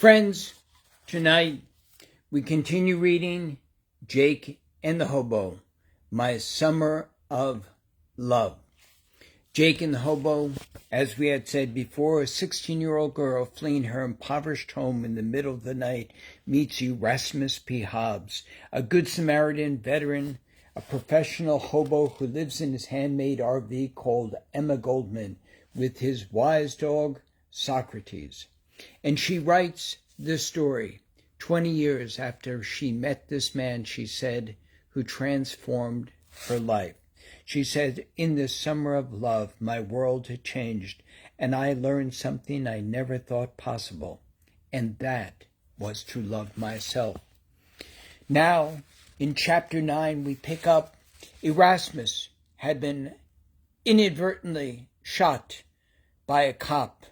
Friends, tonight we continue reading Jake and the Hobo, My Summer of Love. Jake and the Hobo, as we had said before, a 16-year-old girl fleeing her impoverished home in the middle of the night meets Erasmus P. Hobbs, a good Samaritan veteran, a professional hobo who lives in his handmade RV called Emma Goldman with his wise dog, Socrates. And she writes this story 20 years after she met this man, she said, who transformed her life. She said, in this summer of love, my world had changed, and I learned something I never thought possible, and that was to love myself. Now, in chapter 9, we pick up Erasmus had been inadvertently shot by a cop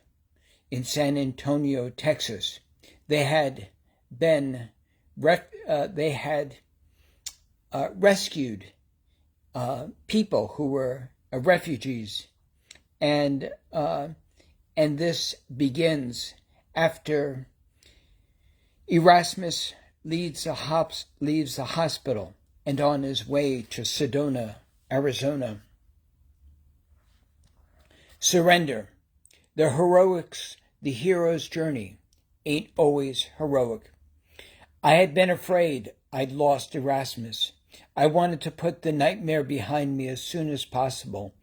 in San Antonio, Texas. They had been rescued people who were refugees, and this begins after Erasmus leaves the hospital and on his way to Sedona, Arizona. Surrender. The heroics, the hero's journey, ain't always heroic. I had been afraid I'd lost Erasmus. I wanted to put the nightmare behind me as soon as possible.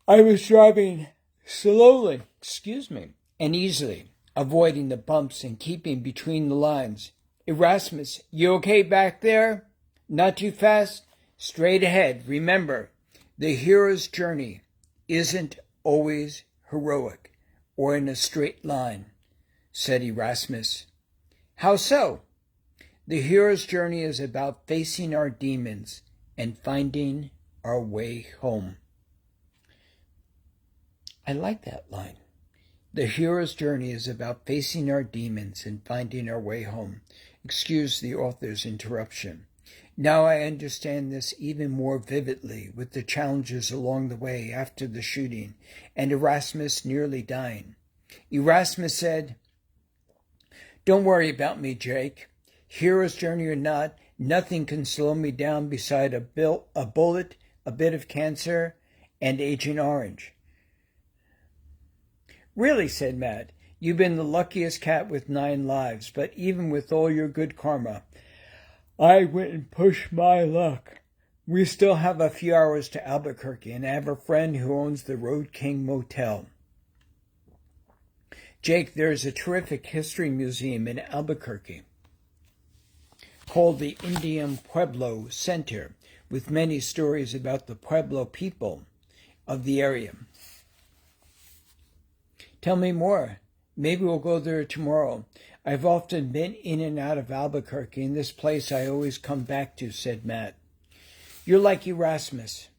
I was driving slowly, and easily, avoiding the bumps and keeping between the lines. Erasmus, you okay back there? Not too fast? Straight ahead. Remember, the hero's journey isn't always heroic or in a straight line, said Erasmus. How so? The hero's journey is about facing our demons and finding our way home. I like that line. The hero's journey is about facing our demons and finding our way home. Excuse the author's interruption. Now I understand this even more vividly with the challenges along the way after the shooting and Erasmus nearly dying. Erasmus said, "Don't worry about me, Jake. Hero's journey or not, nothing can slow me down beside a bullet, a bit of cancer, and Agent Orange." Really, said Matt, you've been the luckiest cat with 9 lives, but even with all your good karma, I wouldn't push my luck. We still have a few hours to Albuquerque, and I have a friend who owns the Road King Motel. Jake, there's a terrific history museum in Albuquerque called the Indian Pueblo Center, with many stories about the Pueblo people of the area. Tell me more. Maybe we'll go there tomorrow. I've often been in and out of Albuquerque, and this place I always come back to, said Matt. You're like Erasmus.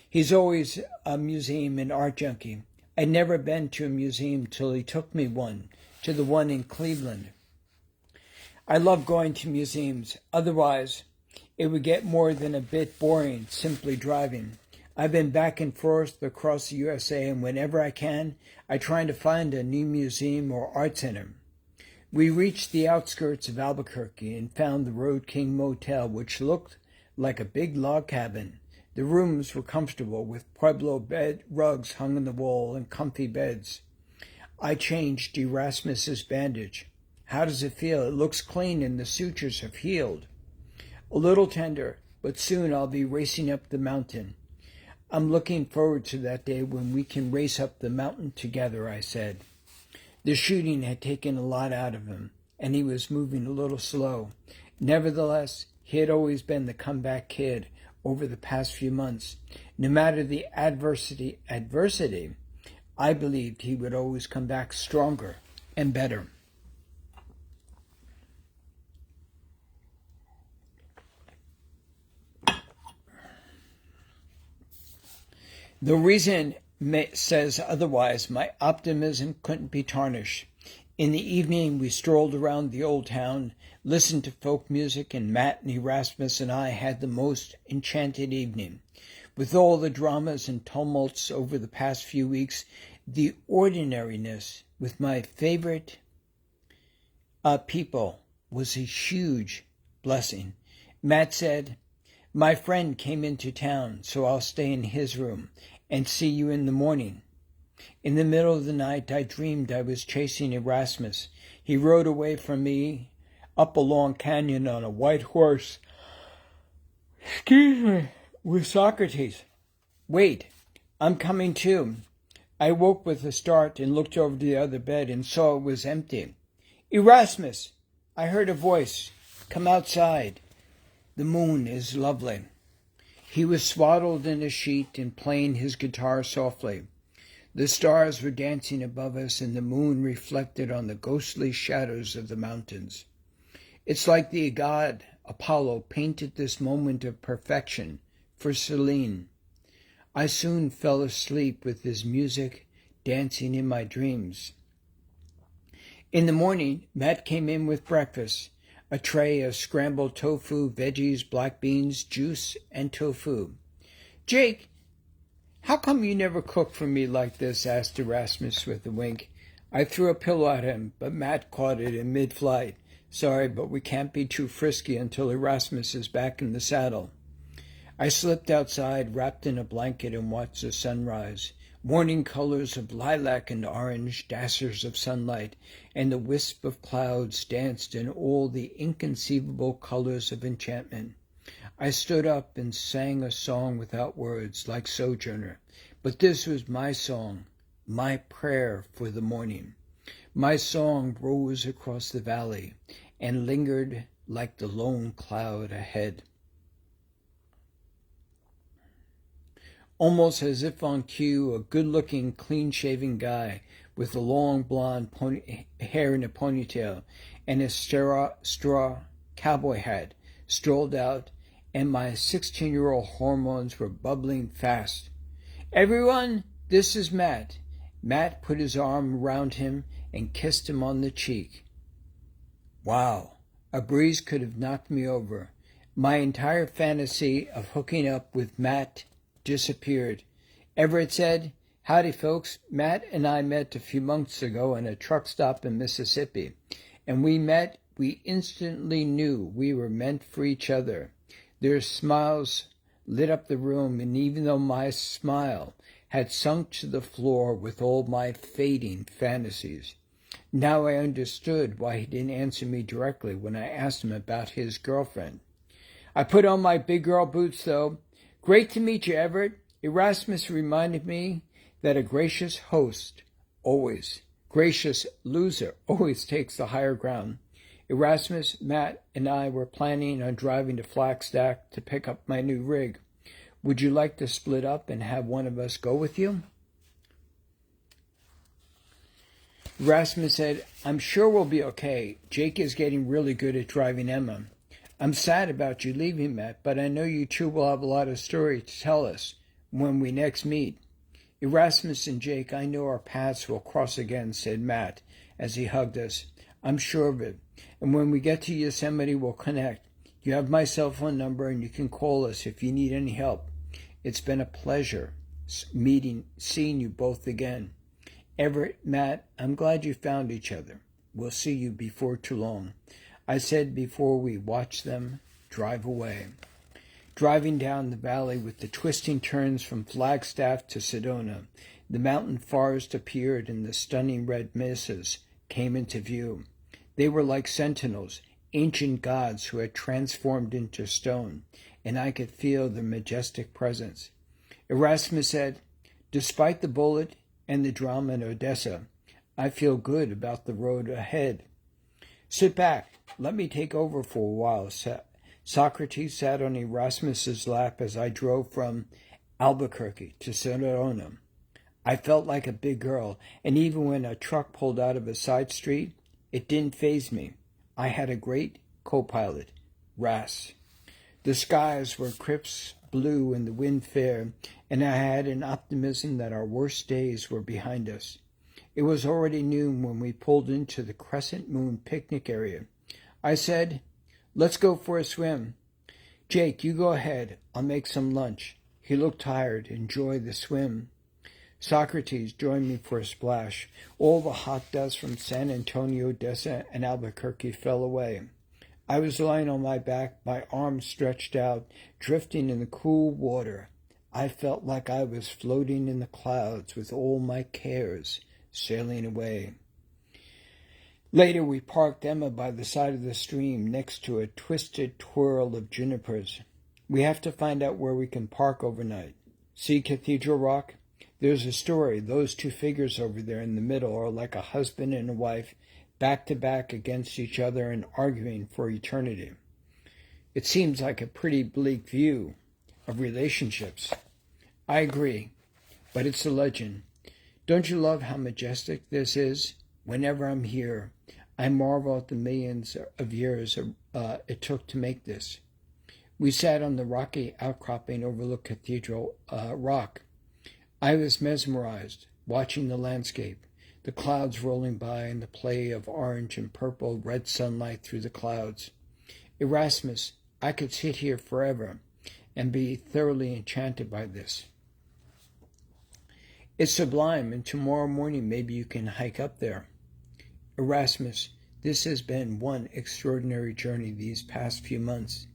He's always a museum and art junkie. I'd never been to a museum till he took me to the one in Cleveland. I love going to museums. Otherwise, it would get more than a bit boring simply driving. I've been back and forth across the USA, and whenever I can, I try to find a new museum or art center. We reached the outskirts of Albuquerque and found the Road King Motel, which looked like a big log cabin. The rooms were comfortable, with Pueblo bed rugs hung on the wall and comfy beds. I changed Erasmus's bandage. How does it feel? It looks clean and the sutures have healed. A little tender, but soon I'll be racing up the mountain. I'm looking forward to that day when we can race up the mountain together, I said. The shooting had taken a lot out of him, and he was moving a little slow. Nevertheless, he had always been the comeback kid over the past few months. No matter the adversity, I believed he would always come back stronger and better. The reason says otherwise, my optimism couldn't be tarnished. In the evening, we strolled around the old town, listened to folk music, and Matt and Erasmus and I had the most enchanted evening. With all the dramas and tumults over the past few weeks, the ordinariness with my favorite people was a huge blessing. Matt said, "My friend came into town, so I'll stay in his room and see you in the morning." In the middle of the night, I dreamed I was chasing Erasmus. He rode away from me up a long canyon on a white horse. Excuse me, with Socrates. "Wait, I'm coming too." I woke with a start and looked over the other bed and saw it was empty. "Erasmus!" I heard a voice. "Come outside. The moon is lovely." He was swaddled in a sheet and playing his guitar softly. The stars were dancing above us and the moon reflected on the ghostly shadows of the mountains. It's like the god Apollo painted this moment of perfection for Selene. I soon fell asleep with his music dancing in my dreams. In the morning, Matt came in with breakfast, a tray of scrambled tofu, veggies, black beans, juice, and tofu. "Jake, how come you never cook for me like this?" asked Erasmus with a wink. I threw a pillow at him, but Matt caught it in mid-flight. "Sorry, but we can't be too frisky until Erasmus is back in the saddle." I slipped outside, wrapped in a blanket, and watched the sunrise. Morning colors of lilac and orange, dazzlers of sunlight, and the wisp of clouds danced in all the inconceivable colors of enchantment. I stood up and sang a song without words, like Sojourner, but this was my song, my prayer for the morning. My song rose across the valley and lingered like the lone cloud ahead. Almost as if on cue, a good-looking, clean-shaven guy with a long blonde hair in a ponytail and a straw cowboy hat strolled out, and my 16-year-old hormones were bubbling fast. "Everyone, this is Matt." Matt put his arm around him and kissed him on the cheek. Wow, a breeze could have knocked me over. My entire fantasy of hooking up with Matt disappeared. Everett said, "Howdy, folks. Matt and I met a few months ago in a truck stop in Mississippi. And we instantly knew we were meant for each other." Their smiles lit up the room, and even though my smile had sunk to the floor with all my fading fantasies, now I understood why he didn't answer me directly when I asked him about his girlfriend. I put on my big girl boots, though. "Great to meet you, Everett." Erasmus reminded me that a gracious loser always takes the higher ground. Erasmus, Matt, and I were planning on driving to Flagstaff to pick up my new rig. "Would you like to split up and have one of us go with you?" Erasmus said, "I'm sure we'll be okay. Jake is getting really good at driving Emma. I'm sad about you leaving, Matt, but I know you two will have a lot of stories to tell us when we next meet." "Erasmus and Jake, I know our paths will cross again," said Matt as he hugged us. "I'm sure of it. And when we get to Yosemite, we'll connect. You have my cell phone number and you can call us if you need any help. It's been a pleasure seeing you both again. Everett, Matt, I'm glad you found each other. We'll see you before too long," I said before we watched them drive away. Driving down the valley with the twisting turns from Flagstaff to Sedona, the mountain forest appeared and the stunning red mesas came into view. They were like sentinels, ancient gods who had transformed into stone, and I could feel their majestic presence. Erasmus said, "Despite the bullet and the drama in Odessa, I feel good about the road ahead." "Sit back. Let me take over for a while." Socrates sat on Erasmus's lap as I drove from Albuquerque to Sedona. I felt like a big girl, and even when a truck pulled out of a side street, it didn't faze me. I had a great co-pilot, Ras. The skies were crisp blue and the wind fair, and I had an optimism that our worst days were behind us. It was already noon when we pulled into the Crescent Moon picnic area. I said, "Let's go for a swim." "Jake, you go ahead. I'll make some lunch." He looked tired, enjoyed the swim. Socrates joined me for a splash. All the hot dust from San Antonio, Odessa, and Albuquerque fell away. I was lying on my back, my arms stretched out, drifting in the cool water. I felt like I was floating in the clouds with all my cares sailing away. Later, we parked Emma by the side of the stream next to a twisted twirl of junipers. We have to find out where we can park overnight. See Cathedral Rock? There's a story. Those two figures over there in the middle are like a husband and a wife, back to back against each other and arguing for eternity. It seems like a pretty bleak view of relationships. I agree, but it's a legend. Don't you love how majestic this is? Whenever I'm here, I marvel at the millions of years it took to make this. We sat on the rocky outcropping overlooked Cathedral Rock. I was mesmerized, watching the landscape, the clouds rolling by and the play of orange and purple red sunlight through the clouds. Erasmus, I could sit here forever and be thoroughly enchanted by this. It's sublime, and tomorrow morning maybe you can hike up there. Erasmus, this has been one extraordinary journey these past few months.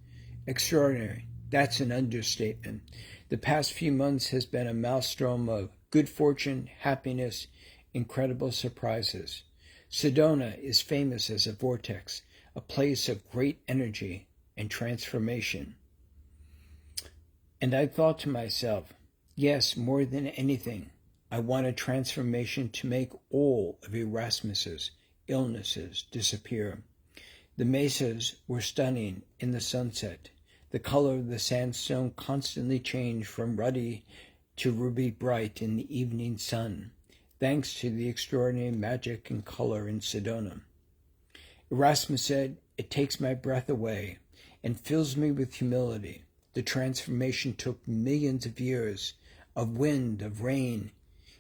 Extraordinary. That's an understatement. The past few months has been a maelstrom of good fortune, happiness, incredible surprises. Sedona is famous as a vortex, a place of great energy and transformation. And I thought to myself, yes, more than anything, I want a transformation to make all of Erasmus's illnesses disappear. The mesas were stunning in the sunset. The color of the sandstone constantly changed from ruddy to ruby bright in the evening sun, thanks to the extraordinary magic and color in Sedona. Erasmus said, "It takes my breath away and fills me with humility. The transformation took millions of years of wind, of rain,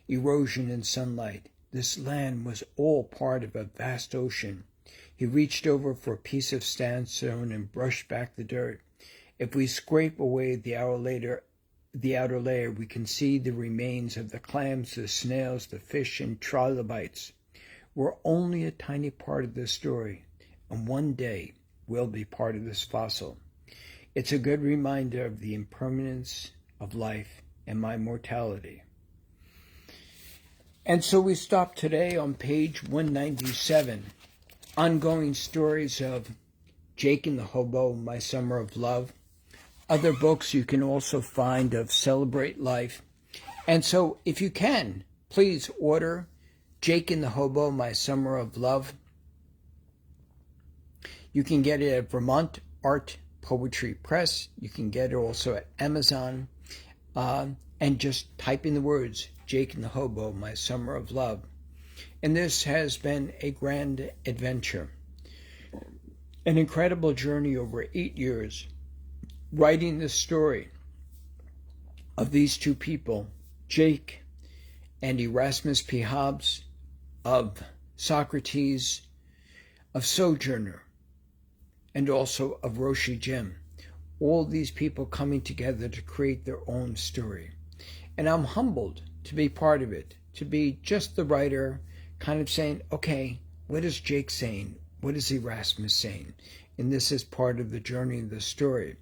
erosion, and sunlight. This land was all part of a vast ocean." He reached over for a piece of sandstone and brushed back the dirt. If we scrape away the outer layer, we can see the remains of the clams, the snails, the fish, and trilobites. We're only a tiny part of this story, and one day we'll be part of this fossil. It's a good reminder of the impermanence of life and my mortality. And so we stop today on page 197, ongoing stories of Jake and the Hobo, My Summer of Love. Other books you can also find of Celebrate Life. And so if you can, please order Jake and the Hobo, My Summer of Love. You can get it at Vermont Art Poetry Press. You can get it also at Amazon. And just type in the words, Jake and the Hobo, My Summer of Love. And this has been a grand adventure. An incredible journey over 8 years, writing the story of these two people, Jake and Erasmus P. Hobbes, of Socrates, of Sojourner, and also of Roshi Jim. All these people coming together to create their own story. And I'm humbled to be part of it, to be just the writer, kind of saying, okay, what is Jake saying? What is Erasmus saying? And this is part of the journey of the story.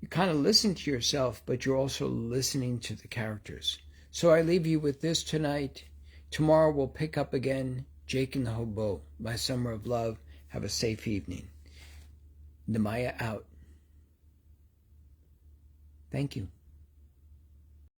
You kind of listen to yourself, but you're also listening to the characters. So I leave you with this tonight. Tomorrow we'll pick up again, Jake and the Hobo, My Summer of Love. Have a safe evening. Namaya out. Thank you.